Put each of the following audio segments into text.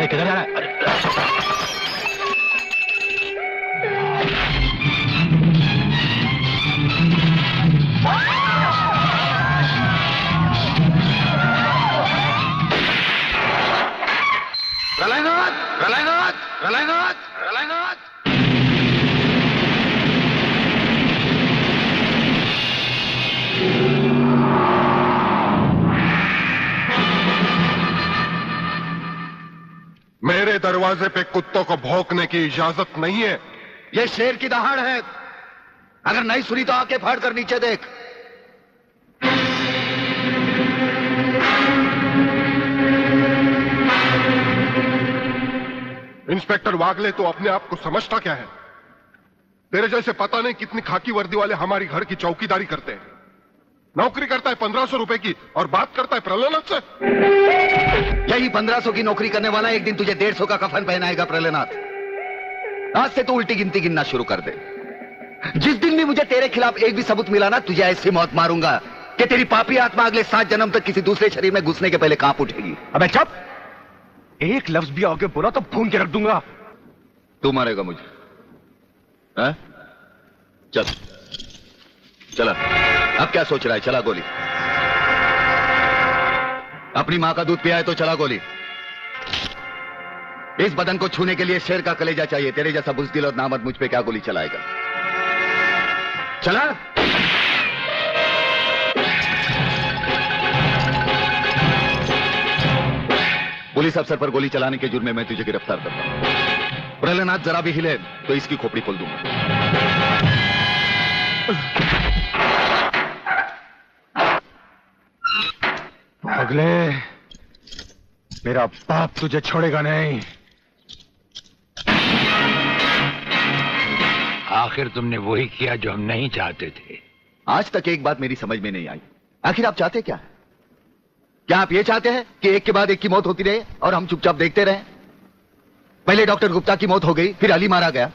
किधर जा रहा है? प्रलयनाथ, प्रलयनाथ, प्रलयनाथ, प्रलयनाथ। मेरे दरवाजे पे कुत्तों को भौंकने की इजाजत नहीं है। ये शेर की दहाड़ है। अगर नहीं सुनी तो आके फाड़ कर नीचे देख। इंस्पेक्टर वागले, तो अपने आप को समझता क्या है? तेरे जैसे पता नहीं कितनी खाकी वर्दी वाले हमारी घर की चौकीदारी करते हैं। नौकरी करता है 1500 रुपए की और बात करता है प्रलयनाथ से। यही 1500 की नौकरी करने वाला एक दिन तुझे 150 का कफन पहनाएगा प्रलयनाथ। आज से तू उल्टी गिनती गिनना शुरू कर दे। जिस दिन भी मुझे तेरे खिलाफ एक भी सबूत मिला ना, तुझे ऐसी मौत मारूंगा कि तेरी पापी आत्मा अगले 7 जन्म तक किसी दूसरे शरीर में घुसने के पहले कांप उठेगी। अबे चुप! एक लफ्ज भी आगे बोला तो भून के रख दूंगा। तू मारेगा मुझे? है? चल चला। अब क्या सोच रहा है? चला गोली। अपनी मां का दूध पिया है तो चला गोली। इस बदन को छूने के लिए शेर का कलेजा चाहिए। तेरे जैसा बुज़दिल और नामर्द मुझ पे क्या गोली चलाएगा? चला। पुलिस अफसर पर गोली चलाने के जुर्म में मैं तुझे गिरफ्तार करता हूं। प्रलयनाथ जरा भी हिले तो इसकी खोपड़ी खोल दूंगा। अगले मेरा बाप तुझे छोड़ेगा नहीं। आखिर तुमने वही किया जो हम नहीं चाहते थे। आज तक एक बात मेरी समझ में नहीं आई। आखिर आप चाहते क्या है? क्या आप ये चाहते हैं कि एक के बाद एक की मौत होती रहे और हम चुपचाप देखते रहें? पहले डॉक्टर गुप्ता की मौत हो गई, फिर अली मारा गया,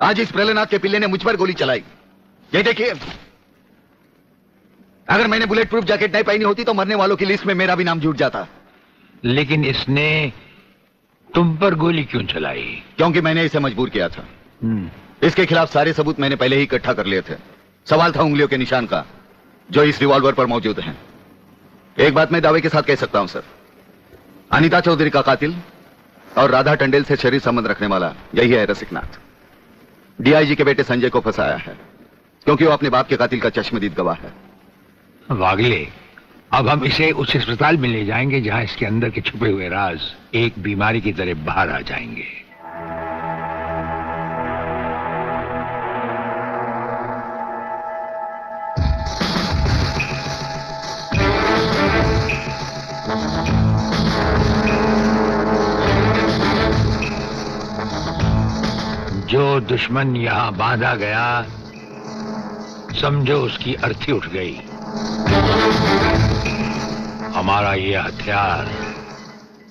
आज इस प्रलयनाथ के पिल्ले ने मुझ पर गोली चलाई। ये देखिए, अगर मैंने बुलेट प्रूफ जैकेट नहीं पहनी होती तो मरने वालों की लिस्ट में मेरा भी नाम जुड़ जाता। लेकिन इसने तुम पर गोली क्यों चलाई? क्योंकि मैंने इसे मजबूर किया था। इसके खिलाफ सारे सबूत मैंने पहले ही इकट्ठा कर लिए थे। सवाल था उंगलियों के निशान का, जो इस रिवॉल्वर पर मौजूद हैं। एक बात मैं दावे के साथ कह सकता हूं सर, अनीता चौधरी का कातिल और राधा टंडेल से शरीर संबंध रखने वाला यही है रसिकनाथ। डीआईजी के बेटे संजय को फंसाया है क्योंकि वो अपने बाप के कातिल का चश्मदीद गवाह है। वागले, अब हम इसे उस अस्पताल में ले जाएंगे जहां इसके अंदर के छुपे हुए राज एक बीमारी की तरह बाहर आ जाएंगे। जो दुश्मन यहां बांधा गया, समझो उसकी अर्थी उठ गई। हमारा ये हथियार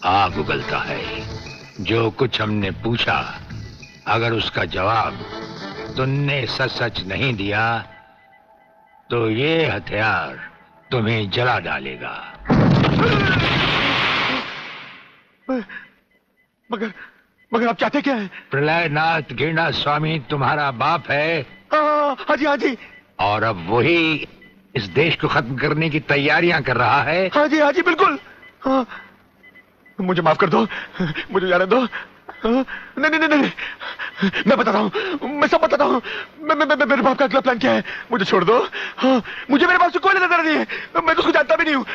आग उगलता है। जो कुछ हमने पूछा, अगर उसका जवाब तुमने सच सच नहीं दिया तो ये हथियार तुम्हें जला डालेगा। मगर आप चाहते क्या है? प्रलयनाथ गिरना स्वामी तुम्हारा बाप है। हाँ जी, हाँ जी। और अब वही इस देश को खत्म करने की तैयारियां कर रहा है। हाँ जी, बिल्कुल। हाँ, मुझे माफ कर दो, मुझे जाने दो। नहीं, मैं बता रहा हूँ, मैं सब बता रहा हूँ। मेरे बाप का अगला प्लान क्या है? मुझे छोड़ दो। हाँ, मुझे मेरे बाप से कोई लेना देना नहीं है। मैं तो उसको जानता भी नहीं हूँ।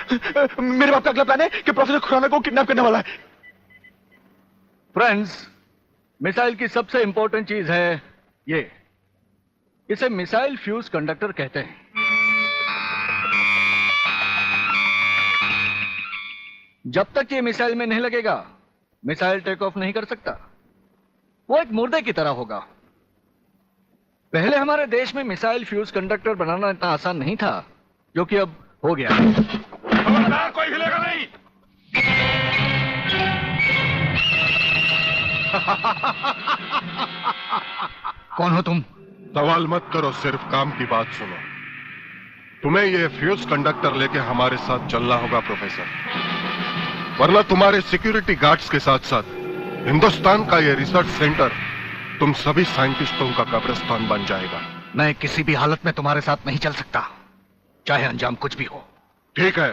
मेरे बाप का अगला प्लान है कि प्रोफेसर खुराना को किडनैप करने वाला है। फ्रेंड्स, मिसाइल की सबसे इंपॉर्टेंट चीज है ये, इसे मिसाइल फ्यूज कंडक्टर कहते हैं। जब तक ये मिसाइल में नहीं लगेगा, मिसाइल टेक ऑफ नहीं कर सकता। वो एक मुर्दे की तरह होगा। पहले हमारे देश में मिसाइल फ्यूज कंडक्टर बनाना इतना आसान नहीं था, जो कि अब हो गया। कोई हिलेगा नहीं। कौन हो तुम? सवाल मत करो, सिर्फ काम की बात सुनो। तुम्हें ये फ्यूज कंडक्टर लेके हमारे साथ चलना होगा प्रोफेसर। वरना तुम्हारे सिक्योरिटी गार्ड्स के साथ साथ हिंदुस्तान का ये रिसर्च सेंटर तुम सभी साइंटिस्टों का कब्रिस्तान बन जाएगा। मैं किसी भी हालत में तुम्हारे साथ नहीं चल सकता, चाहे अंजाम कुछ भी हो। ठीक है,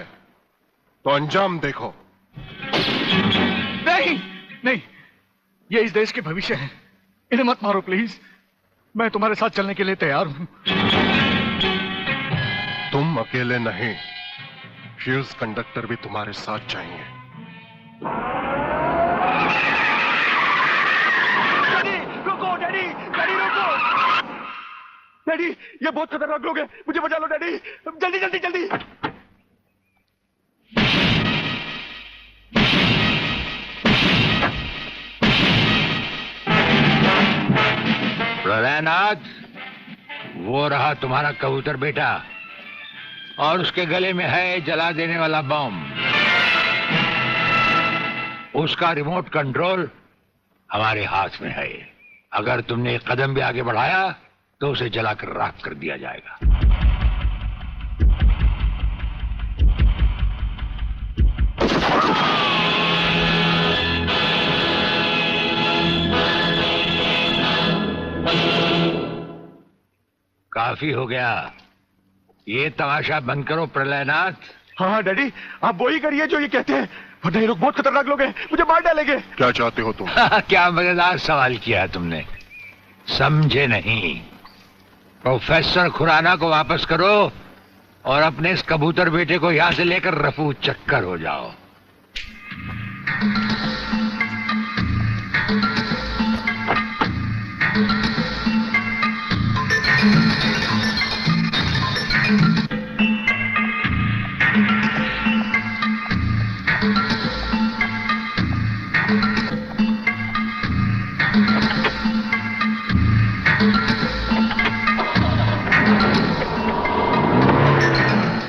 तो अंजाम देखो। नहीं नहीं, ये इस देश के भविष्य है, इन्हें मत मारो प्लीज। मैं तुम्हारे साथ चलने के लिए तैयार हूं। तुम अकेले नहीं, फ्यूज कंडक्टर भी तुम्हारे साथ जाएंगे। डैडी रुको, डैडी डैडी रुको। डैडी ये बहुत खतरनाक लोग हैं, मुझे बचा लो डैडी, जल्दी जल्दी जल्दी। प्रलयनाथ, वो रहा तुम्हारा कबूतर बेटा, और उसके गले में है जला देने वाला बम। उसका रिमोट कंट्रोल हमारे हाथ में है। अगर तुमने एक कदम भी आगे बढ़ाया तो उसे जलाकर राख कर दिया जाएगा। काफी हो गया, ये तमाशा बंद करो प्रलयनाथ। हाँ हाँ डैडी, आप वो ही करिए जो ये कहते हैं, वरना ये लोग बहुत खतरनाक लोग हैं, मुझे मार डालेंगे। क्या चाहते हो तुम? क्या मजेदार सवाल किया तुमने, समझे नहीं। प्रोफेसर खुराना को वापस करो और अपने इस कबूतर बेटे को यहां से लेकर रफू चक्कर हो जाओ।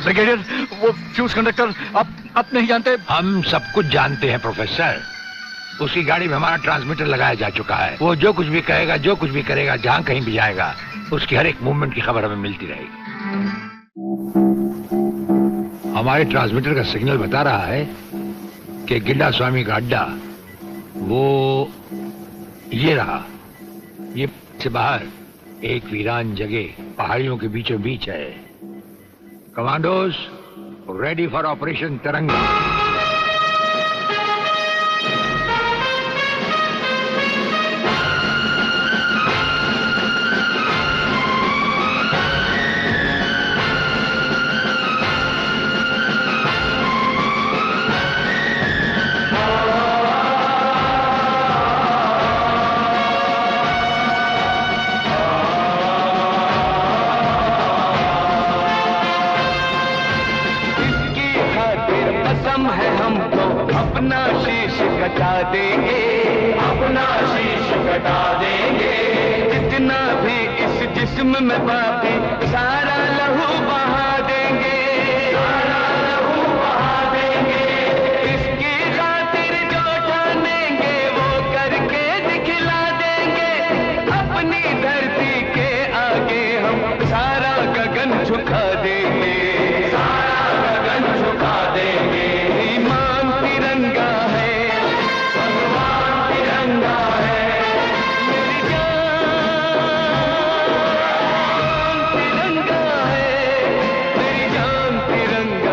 ब्रिगेडियर, वो फ्यूज कंडक्टर आप नहीं जानते? हम सब कुछ जानते हैं प्रोफेसर। उसकी गाड़ी में हमारा ट्रांसमीटर लगाया जा चुका है। वो जो कुछ भी कहेगा, जो कुछ भी करेगा, जहां कहीं भी जाएगा, उसकी हर एक मूवमेंट की खबर हमें मिलती रहेगी। हमारे ट्रांसमीटर का सिग्नल बता रहा है कि गिड्डा स्वामी का अड्डा वो ये रहा। ये से बाहर एक वीरान जगह पहाड़ियों के बीचों बीच है। कमांडोज रेडी फॉर ऑपरेशन तिरंगा। अपना शीश कटा देंगे, अपना शीश कटा देंगे। जितना भी इस जिस्म में बाकी सारा लहू बहा देंगे, सारा लहू बहा देंगे। इसकी खातिर जो ठानेंगे वो करके दिखला देंगे। अपनी धरती के आगे हम सारा गगन झुका देंगे, सारा गगन झुका देंगे। तिरंगा है, भगवान तिरंगा है, मेरी जान तिरंगा है, मेरी जान तिरंगा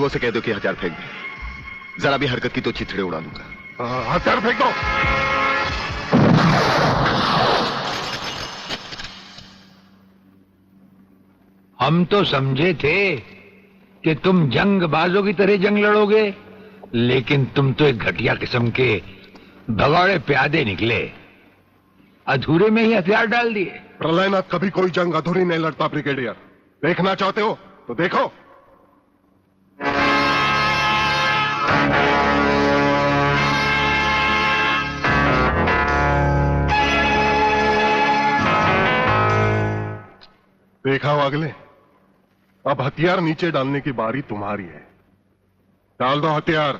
गधवों से कह दो कि हथियार फेंक दे। जरा भी हरकत की तो चिथड़े उड़ा दूंगा। हथियार फेंक दो। हम तो समझे थे कि तुम जंगबाजों की तरह जंग लड़ोगे, लेकिन तुम तो एक घटिया किस्म के भगौड़े प्यादे निकले। अधूरे में ही हथियार डाल दिए। प्रलयनाथ कभी कोई जंग अधूरी नहीं लड़ता ब्रिगेडियर। देखना चाहते हो तो देखो। देखा वागले, अब हथियार नीचे डालने की बारी तुम्हारी है। डाल दो हथियार।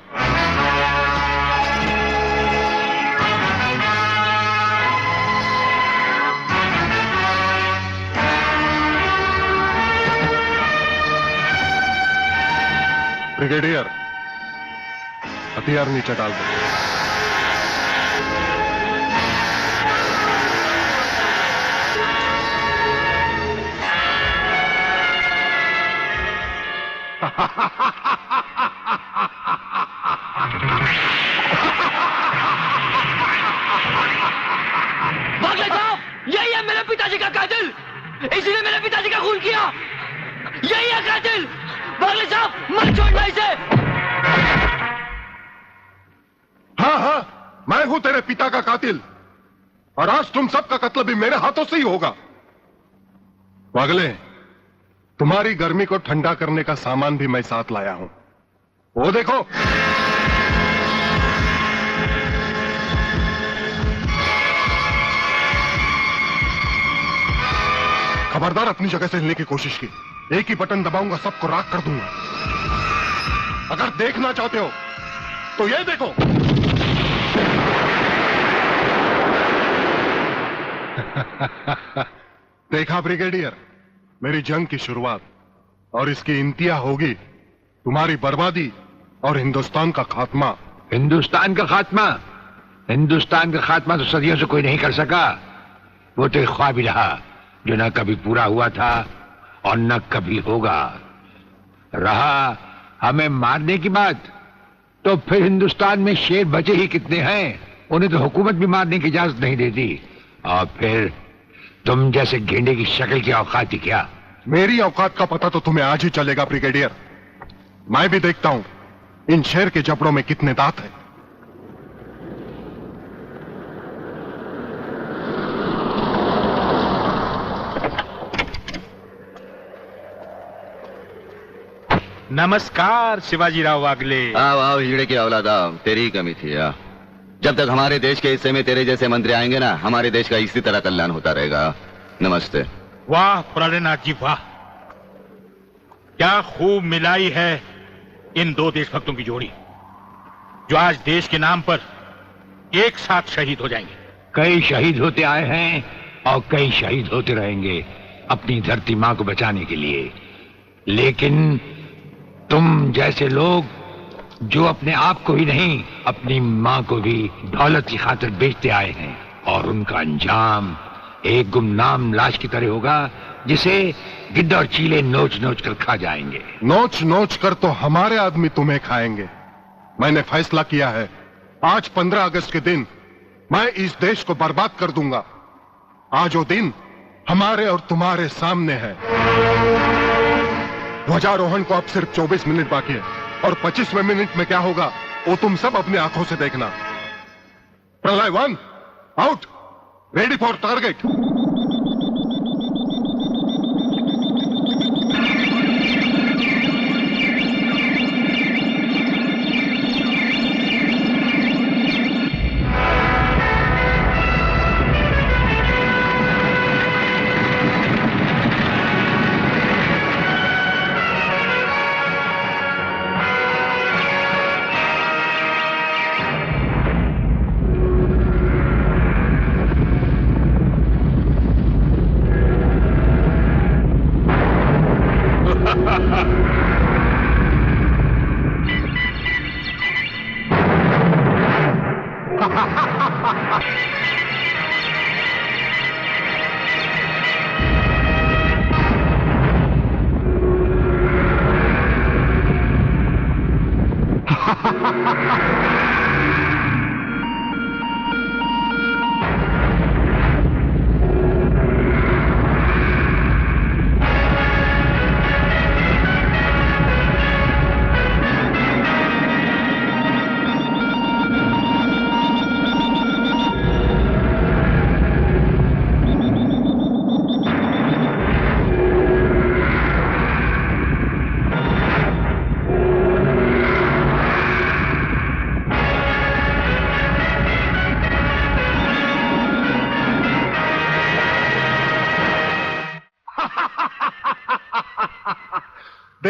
ब्रिगेडियर, हथियार नीचे डाल दो। बागले साहब, यही है मेरे पिताजी का कातिल। इसीने मेरे पिताजी का खून किया। यही है कातिल। बागले साहब, मत छोड़ना इसे। हाँ हाँ, मैं हूं तेरे पिता का कातिल, और आज तुम सबका कत्ल भी मेरे हाथों से ही होगा। वागले, तुम्हारी गर्मी को ठंडा करने का सामान भी मैं साथ लाया हूं। वो देखो। खबरदार अपनी जगह से हिलने की कोशिश की। एक ही बटन दबाऊंगा, सबको राख कर दूंगा। अगर देखना चाहते हो तो ये देखो। देखा ब्रिगेडियर, मेरी जंग की शुरुआत, और इसकी इंतहा होगी तुम्हारी बर्बादी और हिंदुस्तान का खात्मा। हिंदुस्तान का खात्मा? हिंदुस्तान का खात्मा तो सदियों से कोई नहीं कर सका। वो तो एक ख्वाब ही रहा जो न कभी पूरा हुआ था और न कभी होगा। रहा हमें मारने की बात, तो फिर हिंदुस्तान में शेर बचे ही कितने हैं। उन्हें तो हुकूमत भी मारने की इजाजत नहीं देती। और फिर तुम जैसे गेंडे की शक्ल की औकात ही क्या? मेरी औकात का पता तो तुम्हें आज ही चलेगा ब्रिगेडियर। मैं भी देखता हूं इन शेर के जबड़ों में कितने दांत हैं। नमस्कार शिवाजीराव वागले। आओ आओ हिजड़े की औलाद आओ, तेरी ही कमी थी। आ जब तक हमारे देश के हिस्से में तेरे जैसे मंत्री आएंगे ना, हमारे देश का इसी तरह कल्याण होता रहेगा। नमस्ते। वाह प्रलयनाथ जी वाह, क्या खूब मिलाई है इन दो देशभक्तों की जोड़ी, जो आज देश के नाम पर एक साथ शहीद हो जाएंगे। कई शहीद होते आए हैं और कई शहीद होते रहेंगे अपनी धरती मां को बचाने के लिए। लेकिन तुम जैसे लोग जो अपने आप को ही नहीं, अपनी मां को भी दौलत की खातिर बेचते आए हैं, और उनका अंजाम एक गुमनाम लाश की तरह होगा जिसे गिद्ध और चीले नोच नोच कर खा जाएंगे। नोच नोच कर तो हमारे आदमी तुम्हें खाएंगे। मैंने फैसला किया है, आज 15 अगस्त के दिन मैं इस देश को बर्बाद कर दूंगा। आज वो दिन हमारे और तुम्हारे सामने है। ध्वजारोहण को अब सिर्फ 24 मिनट बाकी है, और 25वें मिनट में क्या होगा वो तुम सब अपनी आंखों से देखना। प्रलय 1 आउट, रेडी फॉर टारगेट।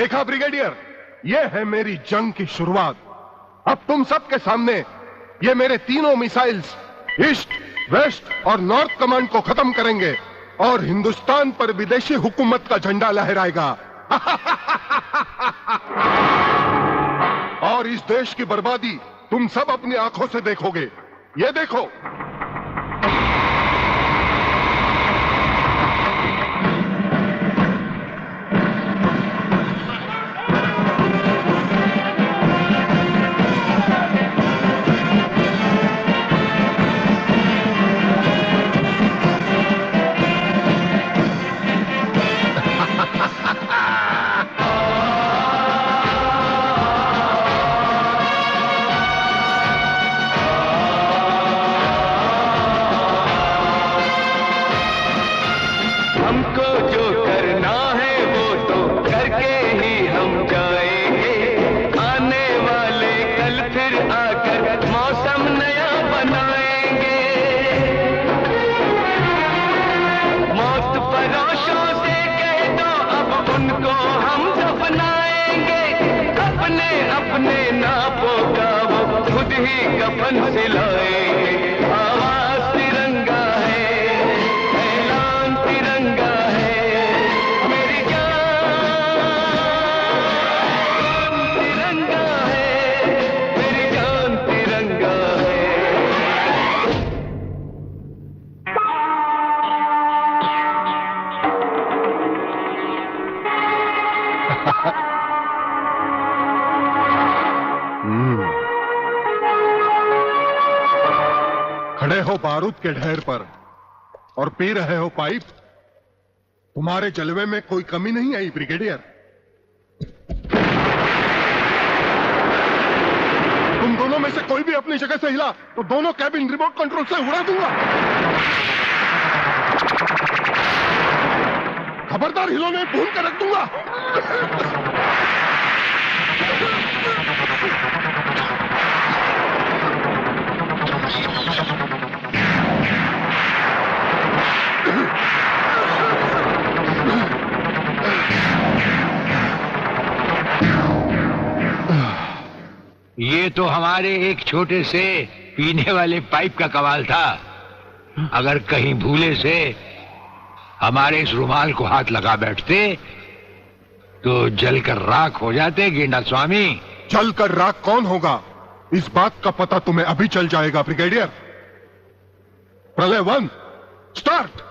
देखा ब्रिगेडियर, ये है मेरी जंग की शुरुआत। अब तुम सबके सामने ये मेरे तीनों मिसाइल्स ईस्ट, वेस्ट और नॉर्थ कमांड को खत्म करेंगे और हिंदुस्तान पर विदेशी हुकूमत का झंडा लहराएगा। और इस देश की बर्बादी तुम सब अपनी आंखों से देखोगे। ये देखो, हमको जो करना है वो तो करके ही हम जाएंगे। आने वाले कल फिर आकर मौसम नया बनाएंगे। मौत परोशों से कह दो अब उनको हम दफनाएंगे। अपने अपने नापों का वो खुद ही कफन सिलाएंगे। आवाज तिरंगा है, ऐलान तिरंगा है, मेरी जान तिरंगा है, मेरी जान तिरंगा है। खड़े हो बारूद के ढेर पर और पी रहे हो पाइप। तुम्हारे जलवे में कोई कमी नहीं आई ब्रिगेडियर। तुम दोनों में से कोई भी अपनी जगह से हिला तो दोनों कैबिन रिमोट कंट्रोल से उड़ा दूंगा। खबरदार हिलोने भून कर रख दूंगा। ये तो हमारे एक छोटे से पीने वाले पाइप का कमाल था। अगर कहीं भूले से हमारे इस रुमाल को हाथ लगा बैठते तो जलकर राख हो जाते गेंडा स्वामी। जलकर राख कौन होगा, इस बात का पता तुम्हें अभी चल जाएगा ब्रिगेडियर। प्रलय 1 स्टार्ट।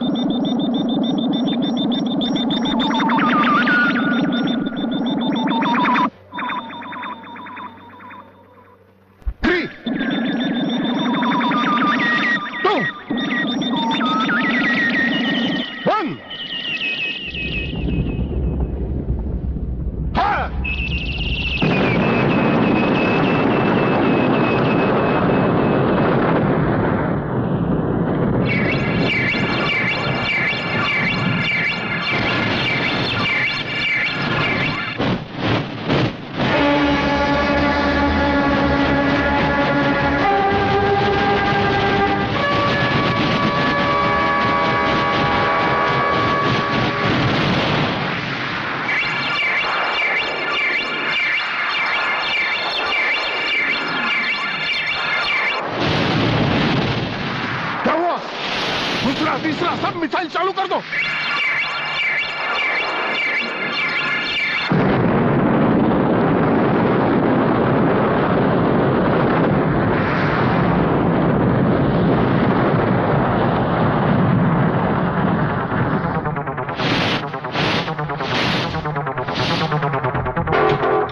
दूसरा तीसरा सब मिसाइल चालू कर दो।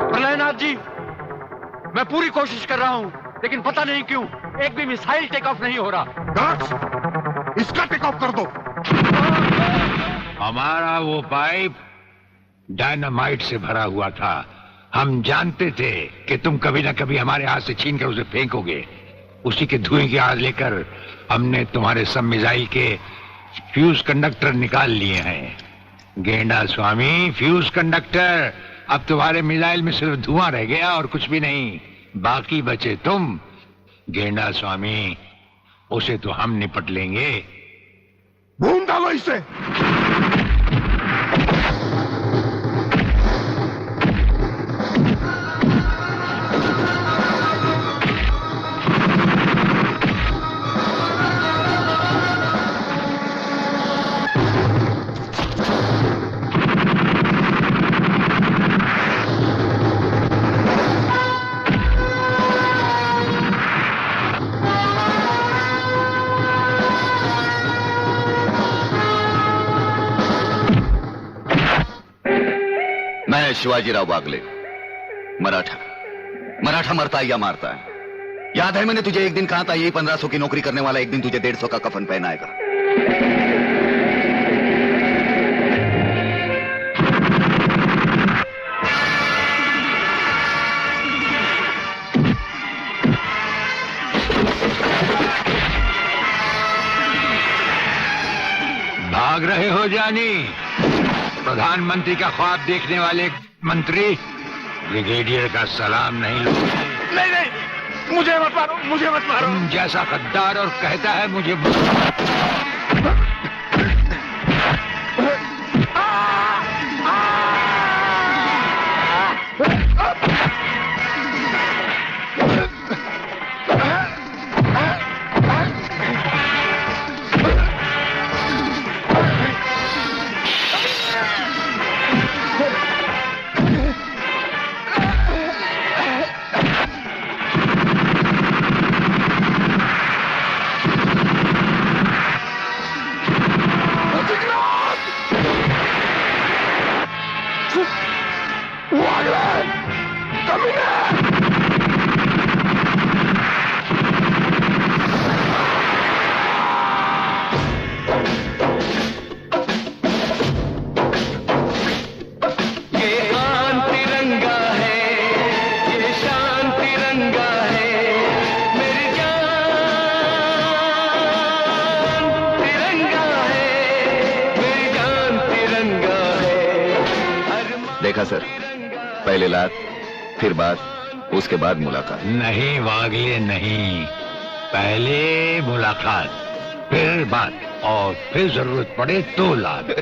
प्रलयनाथ जी, मैं पूरी कोशिश कर रहा हूं, लेकिन पता नहीं क्यों एक भी मिसाइल टेक ऑफ नहीं हो रहा। गार्ड्स, इसका टेक ऑफ कर दो। हमारा वो पाइप डायनामाइट से भरा हुआ था। हम जानते थे कि तुम कभी ना कभी हमारे हाथ से छीन कर उसे फेंकोगे। उसी के धुएं की आग लेकर हमने तुम्हारे सब मिसाइल के फ्यूज कंडक्टर निकाल लिए हैं। गेंडा स्वामी, फ्यूज कंडक्टर, अब तुम्हारे मिसाइल में सिर्फ धुआं रह गया और कुछ भी नहीं। बाकी बचे तुम। गेंडा स्वामी, उसे तो हम निपट लेंगे। भून डालो इसे। शिवाजीराव वागले, मराठा। मराठा मरता है या मारता है। याद है मैंने तुझे एक दिन कहा था, यही 1500 की नौकरी करने वाला एक दिन तुझे 150 का कफन पहनाएगा। भाग रहे हो जानी? प्रधानमंत्री का ख्वाब देखने वाले मंत्री ब्रिगेडियर का सलाम नहीं लो। नहीं नहीं, मुझे मत मारो, मुझे मत मारो। तुम जैसा गद्दार और कहता है मुझे देखा सर, पहले लात, फिर बात, उसके बाद मुलाकात। नहीं वागले नहीं, पहले मुलाकात, फिर बात और फिर जरूरत पड़े तो लात।